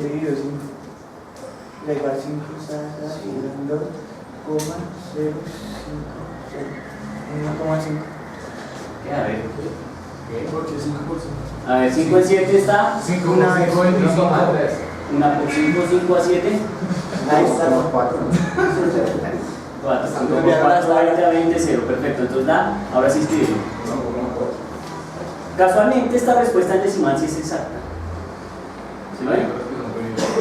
dividido 5. La igual 5 está en 2,056. 1,5. A ver. ¿Por qué 5%? A ver, 5 en 7 está. 5 una vez. 5 a 3. Una por 5, 5 a 7. Ahí está. 4. 5 por 4, 20 a 20, 0. Perfecto. Entonces da, ahora sí escribimos. Casualmente esta respuesta en decimal sí es exacta. ¿Sí ven?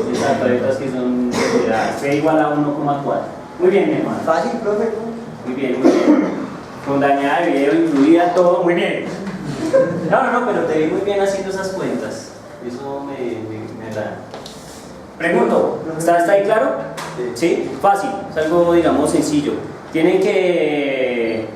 Exacto, hay otras que son consideradas. P igual a 1,4. Muy bien, mi hermano. Fácil, profe. Muy bien, muy bien. Con dañada de video incluida, todo muy bien. No, pero te vi muy bien haciendo esas cuentas. Eso me agrada. Pregunto, ¿está ahí claro? ¿Sí? Fácil, es algo, digamos, sencillo. Tienen que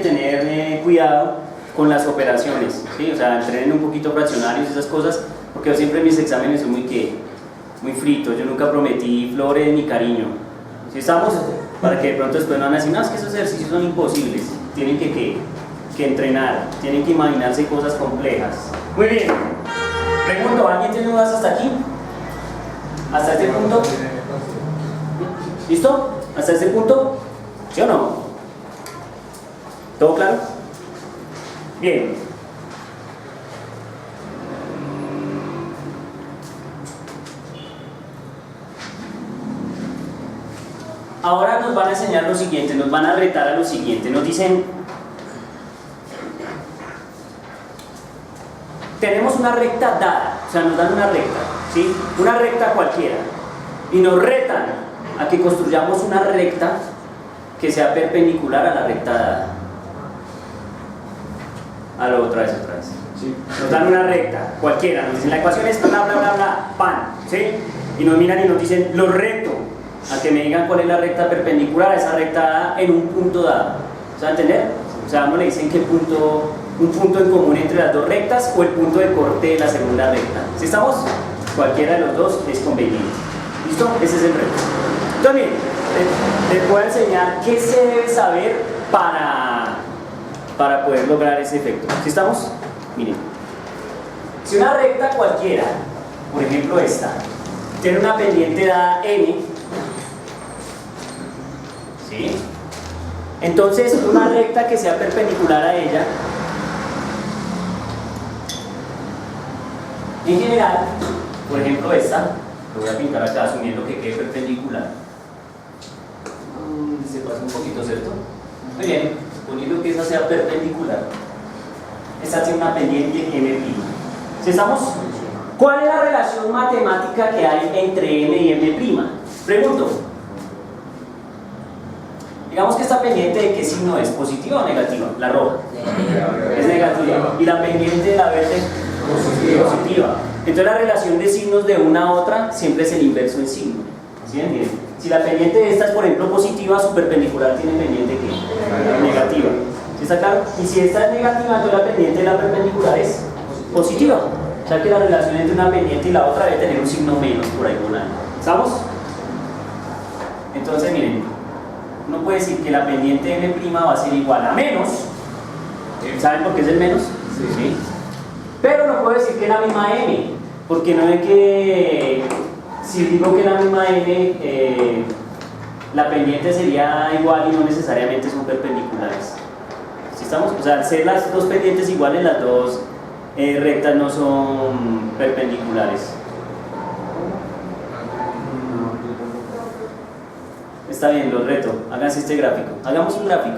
tener cuidado con las operaciones, ¿sí? O sea, entrenen un poquito fraccionarios y esas cosas, porque yo siempre en mis exámenes soy muy frito. Yo nunca prometí flores ni cariño. ¿Sí estamos? Para que de pronto después no van a decir, no, es que esos ejercicios son imposibles. Tienen que entrenar, tienen que imaginarse cosas complejas. Muy bien. Pregunto, ¿alguien tiene dudas hasta aquí? ¿Hasta este punto? ¿Listo? ¿Hasta este punto? ¿Sí o no? ¿Todo claro? Bien. Ahora nos van a enseñar lo siguiente, nos van a retar a lo siguiente. Nos dicen, tenemos una recta dada, o sea, nos dan una recta, ¿sí? Una recta cualquiera. Y nos retan a que construyamos una recta que sea perpendicular a la recta dada. Otra vez. Sí. Nos dan una recta cualquiera, nos dicen la ecuación es bla bla bla bla, pan, ¿sí? Y nos miran y nos dicen, lo reto a que me digan cuál es la recta perpendicular a esa recta dada en un punto dado. ¿Se va a entender? O sea, no le dicen qué punto, un punto en común entre las dos rectas o el punto de corte de la segunda recta. ¿Sí estamos? Cualquiera de los dos es conveniente. ¿Listo? Ese es el reto. Entonces, miren, les voy a enseñar qué se debe saber para poder lograr ese efecto. ¿Sí estamos? Miren. Si una recta cualquiera, por ejemplo esta, tiene una pendiente dada n, ¿sí? Entonces, una recta que sea perpendicular a ella, en general, por ejemplo esta, lo voy a pintar acá asumiendo que quede perpendicular. Se pasa un poquito, ¿cierto? Muy bien, suponiendo que esa sea perpendicular. Esta tiene una pendiente m'. ¿Sí estamos? ¿Cuál es la relación matemática que hay entre m y m'? Pregunto. Digamos que esta pendiente, ¿de qué signo es? ¿Positiva o negativa? La roja. Es negativa. ¿Y la pendiente de la verde? Positiva. Entonces la relación de signos de una a otra siempre es el inverso en signo. ¿Sí entienden? Si la pendiente de esta es, por ejemplo, positiva, su perpendicular tiene pendiente ¿qué? Negativa. ¿Sí está claro? Y si esta es negativa, entonces la pendiente de la perpendicular es positiva. O sea que la relación entre una pendiente y la otra debe tener un signo menos por ahí volando. ¿Estamos? Entonces, miren, uno puede decir que la pendiente de m' va a ser igual a menos. ¿Saben por qué es el menos? Sí. Pero no puedo decir que es la misma m, porque no es que si digo que es la misma m, la pendiente sería igual y no necesariamente son perpendiculares. ¿Sí estamos? O sea, al ser las dos pendientes iguales, las dos rectas no son perpendiculares. Está bien, los reto. Háganse este gráfico. Hagamos un gráfico,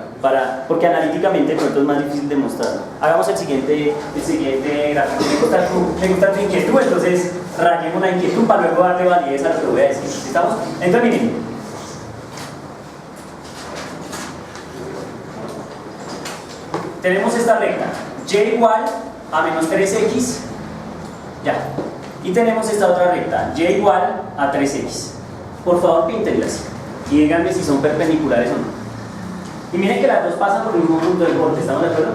porque analíticamente pronto es más difícil demostrarlo. Hagamos el siguiente gráfico. Me gusta tu inquietud, entonces rayemos la inquietud para luego darle validez a lo que voy a decir. ¿Estamos? Entonces miren. Tenemos esta recta. Y igual a menos 3x. Ya. Y tenemos esta otra recta. Y igual a 3x. Por favor, píntenlas. Y díganme si son perpendiculares o no. Y miren que las dos pasan por el mismo punto de corte, ¿estamos de acuerdo?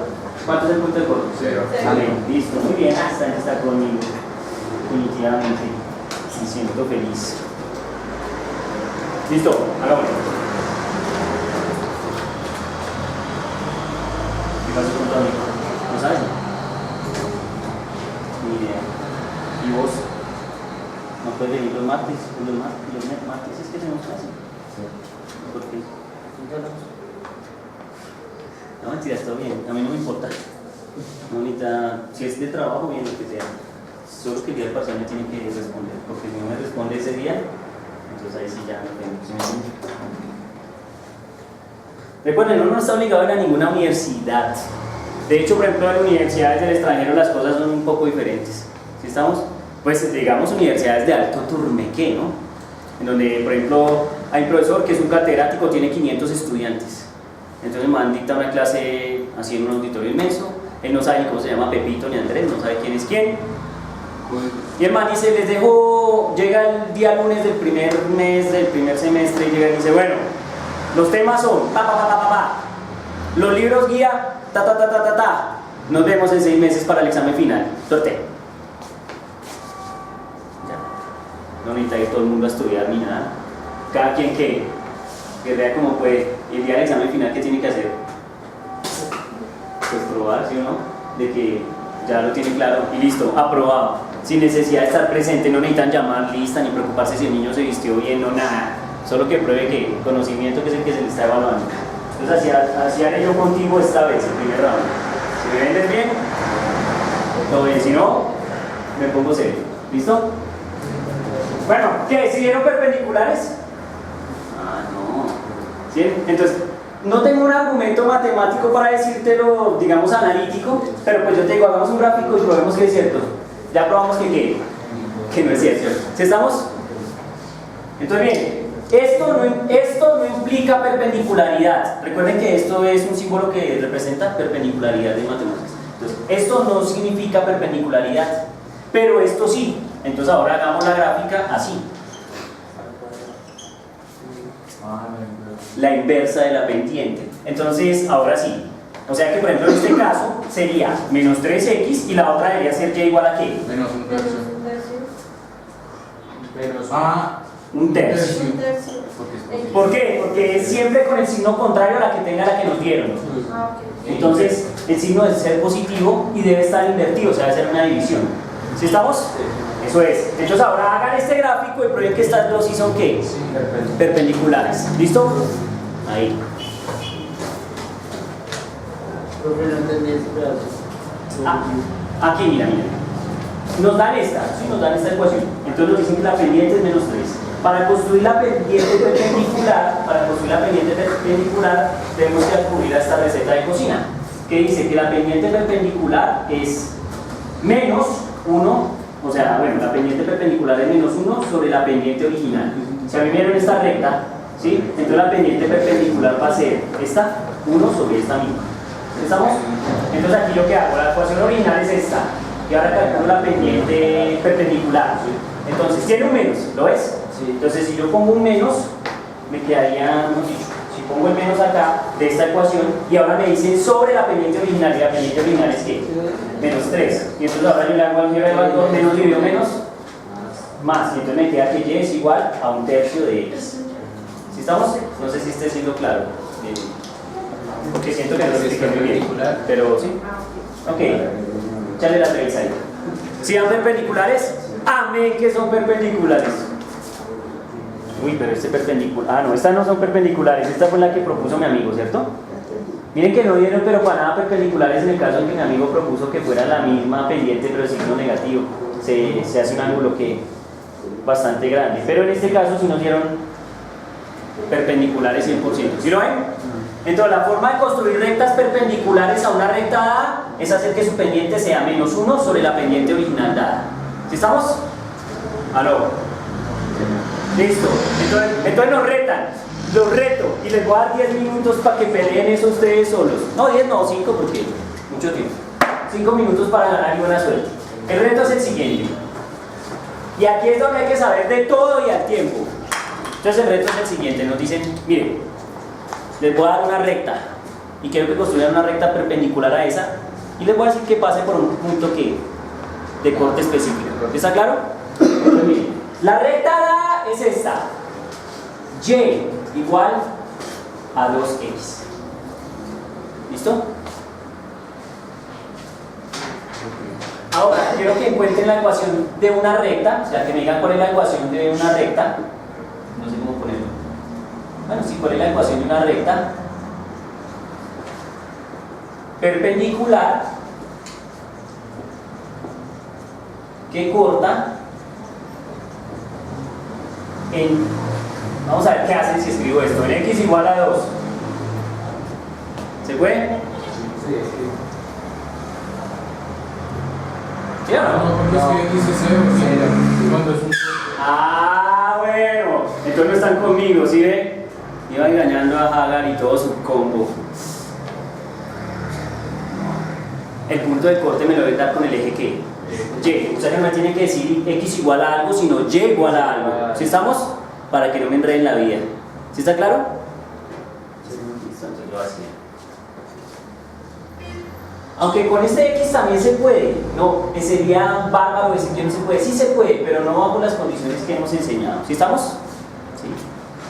¿Cuánto es el punto de corte? 0. Amén, listo, muy bien, está conmigo. Definitivamente, me siento feliz. Listo, hagámoslo. ¿Qué pasó con tu amigo? ¿No sabes? Ni idea. ¿Y vos? ¿No puedes puedes venir los martes es que tenemos clase. ¿Por qué? No, mentira, está bien, a mí no me importa. No necesita, si es de trabajo, bien, lo que sea. Solo que el día del parcial me tiene que responder, porque si no me responde ese día, entonces ahí sí ya no tengo. ¿Sí me entiende? Recuerden, uno no está obligado a ir a ninguna universidad. De hecho, por ejemplo, en universidades del extranjero las cosas son un poco diferentes. ¿Sí estamos? Pues digamos universidades de alto turmequé, ¿no? En donde, por ejemplo, hay un profesor que es un catedrático, tiene 500 estudiantes. Entonces el man dicta una clase así en un auditorio inmenso. Él no sabe ni cómo se llama Pepito ni Andrés, no sabe quién es quién. Y el man dice, les dejo, llega el día lunes del primer mes, del primer semestre, y llega y dice, bueno, los temas son, los libros guía, nos vemos en 6 meses para el examen final, suerte. Ya, no necesita ir todo el mundo a estudiar ni nada, cada quien que vea cómo puede, el día del examen final, ¿qué tiene que hacer? Pues probar, ¿sí o no? De que ya lo tiene claro y listo, aprobado, sin necesidad de estar presente, no necesitan llamar lista ni preocuparse si el niño se vistió bien o nada, solo que pruebe que el conocimiento que es el que se le está evaluando. Entonces así haré yo contigo esta vez, el primer round. Si me vendes bien, todo bien, si no, me pongo serio. ¿Listo? Bueno, ¿qué? ¿Decidieron perpendiculares? Ah, no. ¿Sí? Entonces, no tengo un argumento matemático para decírtelo, digamos, analítico, pero pues yo te digo, hagamos un gráfico y probemos que es cierto. Ya probamos que no es cierto. ¿Sí estamos? Entonces, bien, esto no implica perpendicularidad. Recuerden que esto es un símbolo que representa perpendicularidad de matemáticas. Entonces, esto no significa perpendicularidad, pero esto sí. Entonces, ahora hagamos la gráfica así. La inversa de la pendiente. Entonces, ahora sí. O sea que, por ejemplo, en este caso sería menos 3x y la otra debería ser y igual a ¿qué? Menos un tercio. Menos un tercio. ¿Por qué? Porque es siempre con el signo contrario a la que tenga la que nos dieron. Entonces, el signo debe ser positivo y debe estar invertido, o sea, debe ser una división. ¿Sí estamos? Eso es. Entonces ahora hagan este gráfico y prueben que estas dos sí son ¿qué? Perpendiculares. ¿Listo? Ahí. Profe, no entendí ese pedazo. Aquí, mira. Nos dan esta ecuación. Entonces nos dicen que la pendiente es menos 3. Para construir la pendiente perpendicular, tenemos que acudir a esta receta de cocina, que dice que la pendiente perpendicular es menos 1, o sea, bueno, la pendiente perpendicular es menos 1 sobre la pendiente original. Si a mí me dieron esta recta, ¿sí? Entonces la pendiente perpendicular va a ser esta, 1 sobre esta misma. ¿Estamos? Entonces aquí yo qué hago, la ecuación original es esta, y ahora calculo la pendiente perpendicular. Entonces tiene un menos, ¿lo ves? Sí. Entonces si yo pongo un menos, me quedaría, no sé, si pongo el menos acá de esta ecuación, y ahora me dicen sobre la pendiente original, y la pendiente original es ¿qué? Menos 3. Y entonces ahora yo le hago álgebra de valor, menos dividido menos, más, y entonces me queda que y es igual a un tercio de x. ¿Sí estamos? No sé si esté siendo claro. Porque siento que no lo expliqué muy bien, pero sí. Ok, échale la revisa ahí. ¿Sí son perpendiculares? Amén que son perpendiculares. Uy, pero este perpendicular. Ah, no, estas no son perpendiculares. Esta fue la que propuso mi amigo, ¿cierto? Miren que no dieron, pero para nada perpendiculares en el caso en que mi amigo propuso que fuera la misma pendiente, pero de signo negativo. Se hace un ángulo que bastante grande. Pero en este caso sí nos dieron perpendiculares 100%. ¿Sí lo ven? Entonces la forma de construir rectas perpendiculares a una recta dada es hacer que su pendiente sea menos 1 sobre la pendiente original dada. ¿Sí estamos? ¿Aló? Listo. Entonces nos retan. Los reto y les voy a dar 10 minutos para que peleen eso ustedes solos. No, 10 no, 5 porque mucho tiempo. 5 minutos para ganar y buena suerte. El reto es el siguiente. Y aquí es donde hay que saber de todo y al tiempo. Entonces el reto es el siguiente. Nos dicen, miren, les voy a dar una recta y quiero que construyan una recta perpendicular a esa y les voy a decir que pase por un punto de corte específico. ¿Está claro? Entonces, miren, la recta dada es esta. Y igual a 2x. ¿Listo? Ahora, quiero que encuentren la ecuación de una recta, o sea, que me digan cuál es la ecuación de una recta. No sé cómo ponerlo. Bueno, sí, cuál es la ecuación de una recta perpendicular que corta en... Vamos a ver qué hacen si escribo esto. En x igual a 2. ¿Se puede? Sí, sí. ¿Sí o no? No, porque es que X es 0, cuando es un... Ah, bueno. Entonces no están conmigo, ¿sí ve? Iba engañando a Hagar y todo su combo. El punto de corte me lo voy a dar con el eje ¿qué? Y. O sea que no me tiene que decir x igual a algo, sino y igual a algo. ¿Sí estamos? Para que no me enreden la vida. ¿Sí está claro? Listo, entonces lo hacía. Aunque con este x también se puede. No, sería bárbaro decir que no se puede. Sí se puede, pero no bajo las condiciones que hemos enseñado. ¿Sí estamos? Sí.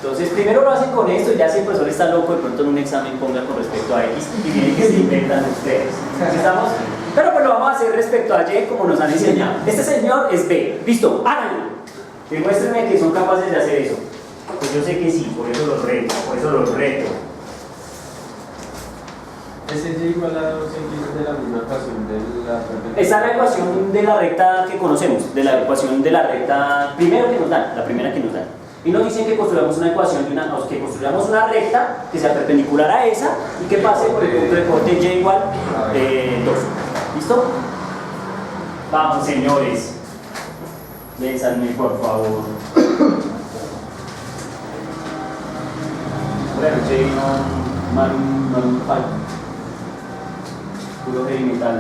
Entonces primero lo hacen con esto y ya si el profesor está loco de pronto en un examen ponga con respecto a x y viene que se inventan ustedes. ¿Sí estamos? Pero pues lo vamos a hacer respecto a y como nos han enseñado. Este señor es b. Listo, háganlo. Demuéstrenme que son capaces de hacer eso. Pues yo sé que sí, por eso los reto, por eso los reto. Ese y igual a 2x es de la misma ecuación de la perpendicular. Esa es la ecuación de la recta que conocemos, de la ecuación de la recta primero que nos dan, la primera que nos dan. Y nos dicen que construyamos una ecuación de una, que construyamos una recta que sea perpendicular a esa y que pase por el punto de corte y igual 2. ¿Listo? Vamos, señores. Bésanme, por favor. Bueno, che, no, Maroon 5. Puro heavy metal.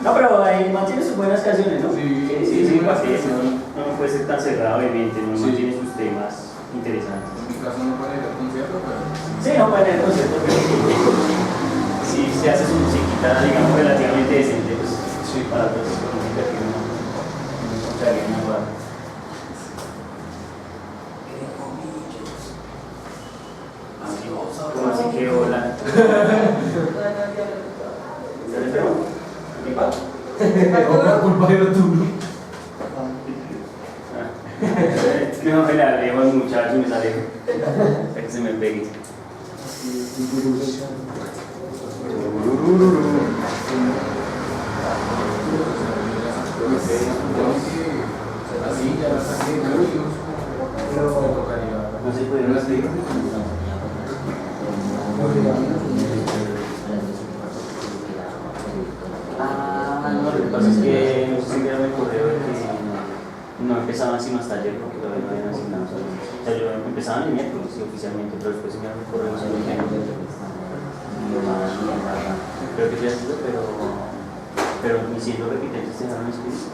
No, pero ahí mantiene sus buenas canciones, ¿no? Sí, así no puede ser tan cerrado de mente, no mantiene sus temas interesantes. En mi caso no puede ir al concierto, pero... Sí, no puede ir al concierto, pero si se hace su musiquita, digamos, relativamente decente, pues sí, para todos los música que uno encontraría en una banda. ¿Cómo así que hola? ¿Se le pegó? ¿Qué pasa? Por culpa de Arturo. No me la alejo al muchacho y me sale para que se me pegue. Así ya la saqué, No se puede escribir. No, lo que pasa es que no sé si vieron el correo de que no empezaban sino hasta ayer porque todavía no habían asignado saludos. O sea, yo empezaban el miércoles, sí, oficialmente, pero después se me el correo y se me dijeron. Creo que ya ha sido, pero ni siendo repitentes se dejaron escribir.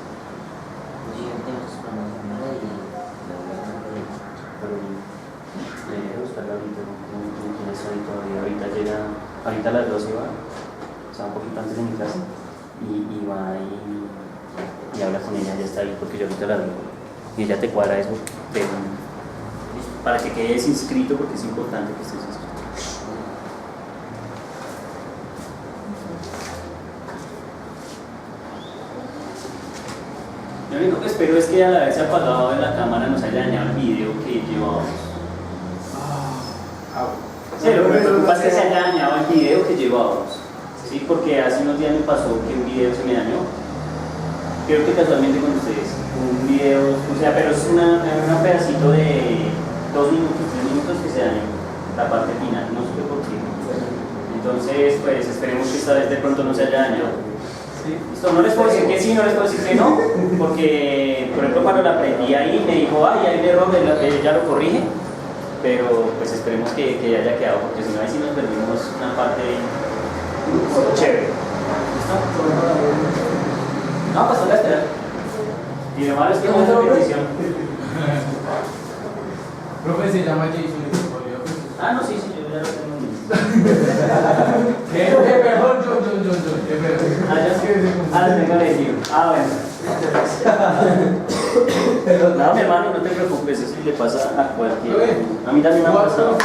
Pero voy a buscarla ahorita, no está ahí todavía. Ahorita llega, ahorita a las 12 va, o sea, un poquito antes de mi clase, y va y habla con ella, ya está ahí, porque yo ahorita la veo. Y ella te cuadra eso, para que quedes inscrito, porque es importante que estés inscrito. Lo único que espero es que al haberse apagado de la cámara nos haya dañado el video que llevábamos. Sí, lo que me preocupa es que se haya dañado el video que llevábamos. Sí, porque hace unos días me pasó que un video se me dañó. Creo que casualmente con ustedes. Un video, o sea, pero es un pedacito de 2 minutos, 3 minutos que se dañó. La parte final, no sé por qué. Entonces, pues esperemos que esta vez de pronto no se haya dañado. Listo, no les puedo decir que sí, no les puedo decir que no, porque por ejemplo cuando la aprendí ahí me dijo, ay, hay un error, ya lo corrige, pero pues esperemos que ya haya quedado, porque si no ahí sí nos perdimos una parte chévere. ¿Listo? No, pues toca esperar. Y lo malo es que no es repetición. Profe, se llama Jason. Ah, no, sí, yo ya lo tengo. Perdón, yo. Lo tengo elegido. Bueno. No, mi hermano, no te preocupes, eso le pasa a cualquiera. A mí también me ha pasado.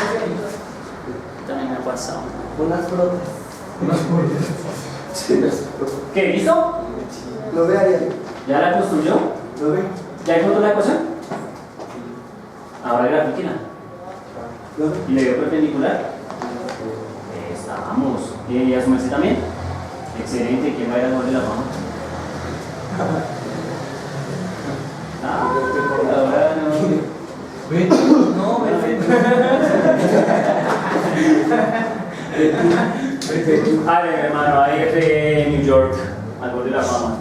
También me ha pasado. Unas brotas. ¿Qué? ¿Listo? ¿Lo ve Ariel? ¿Ya la construyó? ¿Lo ve? ¿Ya encontró la ecuación? Ahora grafíquela. ¿Lo ve? ¿Y le dio perpendicular? Estamos. ¿Y a su merced también? Excelente. ¿Quién va a ir al gol de la fama? Ah, ahora no. No, perfecto. A ver, hermano, ahí es de New York, al gol de la fama.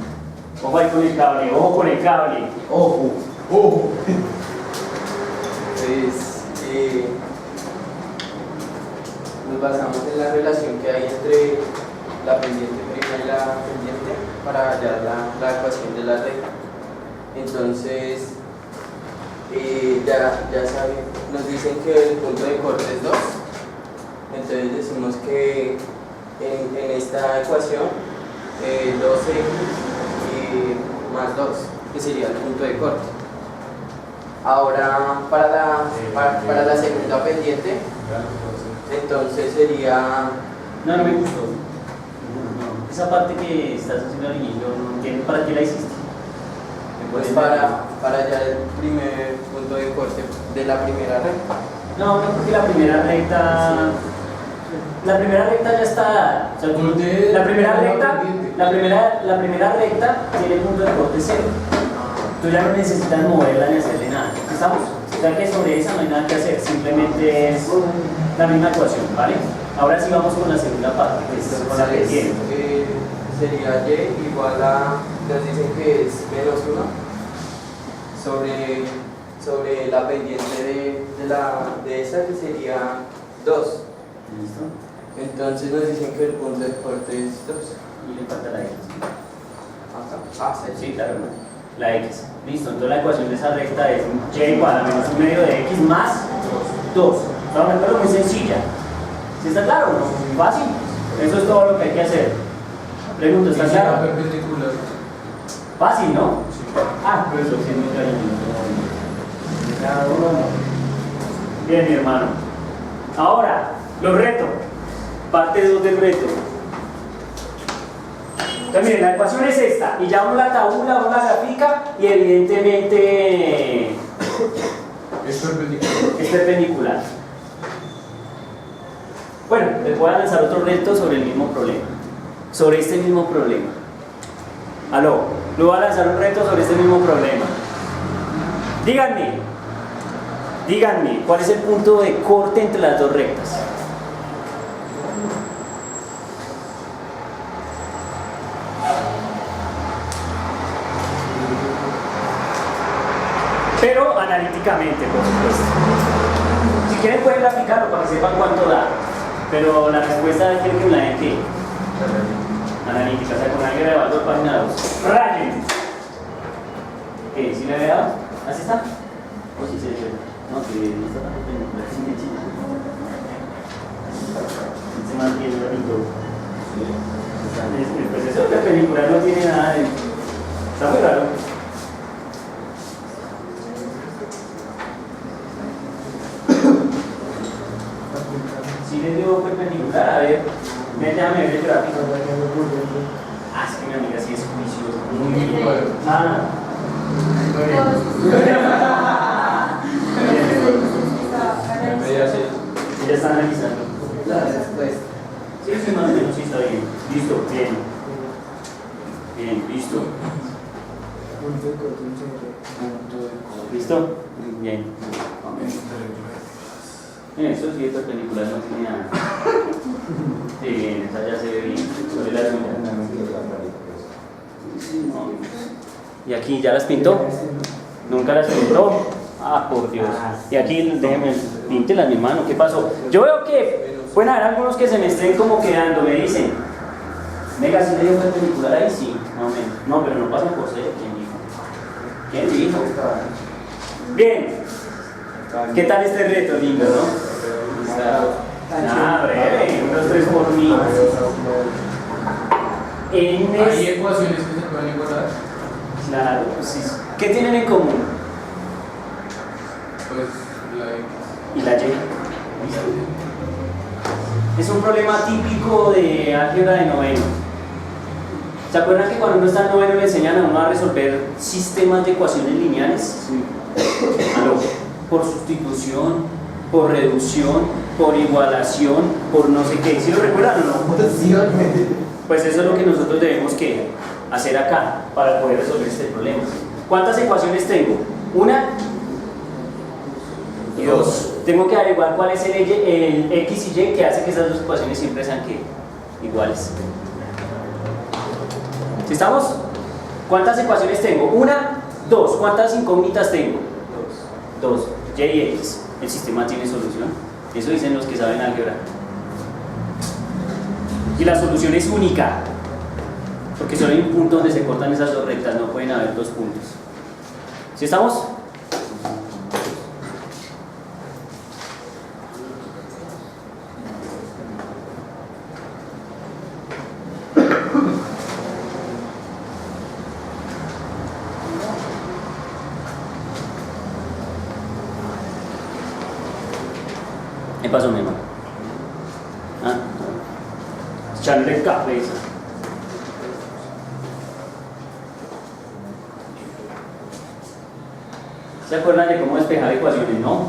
Ojo ahí con el cable, ojo con el cable. Ojo, ojo. Pues nos basamos en la relación que hay entre la pendiente prima y la pendiente para hallar la ecuación de la recta. Entonces, ya saben, nos dicen que el punto de corte es 2. Entonces decimos que en esta ecuación 2x más 2, que sería el punto de corte. Ahora para la segunda pendiente, entonces sería... No, no me gustó. Esa parte que estás haciendo al inicio, no entiendo para qué la hiciste. ¿Me pues puedes para hallar el primer punto de corte de la primera recta. No, no, porque la primera recta. La primera recta ya está. O sea, la primera recta tiene punto de corte 0. Tú ya no necesitas moverla ni hacerle nada. ¿Estamos? O sea que sobre esa no hay nada que hacer, simplemente es la misma ecuación, ¿vale? Ahora sí vamos con la segunda parte, que es la que tiene. Sería y igual a, nos dicen que es menos 1 sobre la pendiente de esta, que sería 2. ¿Listo? Entonces nos dicen que el punto de corte es 2. Y le falta la X. Acá. Sí, claro, la X. Listo, entonces la ecuación de esa recta es y igual a menos 1 medio de X más 2. Es una método muy sencilla. ¿Sí está claro o no? Fácil. Eso es todo lo que hay que hacer. Pregunto, ¿está claro? Perpendicular. Fácil, ¿no? Ah, pues lo siento, cariño. Bien, mi hermano. Ahora, los retos. Parte 2 del reto. Entonces, miren, la ecuación es esta. Y ya uno la tabula, uno la grafica y evidentemente Es perpendicular. es perpendicular. Bueno, les voy a lanzar otro reto sobre el mismo problema. Sobre este mismo problema. Aló, les voy a lanzar un reto sobre este mismo problema. Díganme, ¿cuál es el punto de corte entre las dos rectas? Pero analíticamente, por supuesto. Si quieren pueden graficarlo para que sepan cuánto da. Pero la respuesta quiero que me la den ¿qué? Analítica, o sea, con alguien de valor página 2. Rayen. ¿Qué? ¿Sí le había dado? ¿Así está? ¿O sí se ve? No, que no está tan perpendicular. Se mantiene bonito. Pues eso perpendicular no tiene nada de... Está muy raro. Si les digo perpendicular, a ver, déjame ver el gráfico. Ah, es que mi amiga sí es juiciosa. Muy bien. Ah, muy bien. Ella está analizando. La respuesta. Sí, sí, más o menos, sí está bien. Listo, bien. Bien, listo. ¿Listo? Bien. Eso sí es perpendicular, no tiene nada. Sí, bien, esa ya se ve bien. Sobre la suya. ¿Y aquí ya las pintó? ¿Nunca las pintó? Ah, por Dios. Y aquí, déjenme, píntelas, mi hermano, ¿qué pasó? Yo veo que pueden haber algunos que se me estén como quedando, me dicen. Venga, si le dio perpendicular ahí, sí, más o menos. No, pero no pasan por ser, ¿quién dijo? ¿Quién dijo? Bien. ¿Qué tal este reto, lindo, no? Ah, breve, unos 3 por mí. ¿Hay ecuaciones que se pueden igualar? Claro, pues sí. ¿Qué tienen en común? Pues la X. Y la Y. Es un problema típico de álgebra de noveno. ¿Se acuerdan que cuando uno está en noveno le enseñan a uno a resolver sistemas de ecuaciones lineales? Sí. Aló, por sustitución, por reducción, por igualación, por no sé qué. ¿Sí lo recuerdan o no? Pues eso es lo que nosotros debemos que hacer acá para poder resolver este problema. ¿Cuántas ecuaciones tengo? Una y dos. Tengo que averiguar cuál es el X y Y que hace que esas dos ecuaciones siempre sean ¿qué? Iguales. ¿Sí estamos? ¿Cuántas ecuaciones tengo? Una, dos. ¿Cuántas incógnitas tengo? Dos. Y y X. ¿El sistema tiene solución? Eso dicen los que saben álgebra. Y la solución es única, porque solo hay un punto donde se cortan esas dos rectas, no pueden haber dos puntos. ¿Sí estamos? ¿Qué pasó, mi hermano? ¿Ah? Echarle cabeza. ¿Se acuerdan de cómo despejar ecuaciones? No.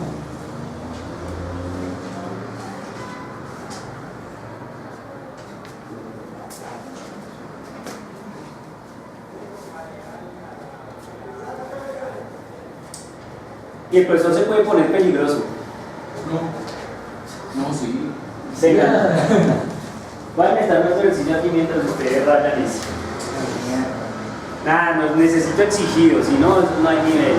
Y el profesor se puede poner peligroso. No, sí. Venga. Voy a meter nuestro ejercicio aquí mientras ustedes rayan eso. Nada, no necesito exigido, si no, no hay nivel.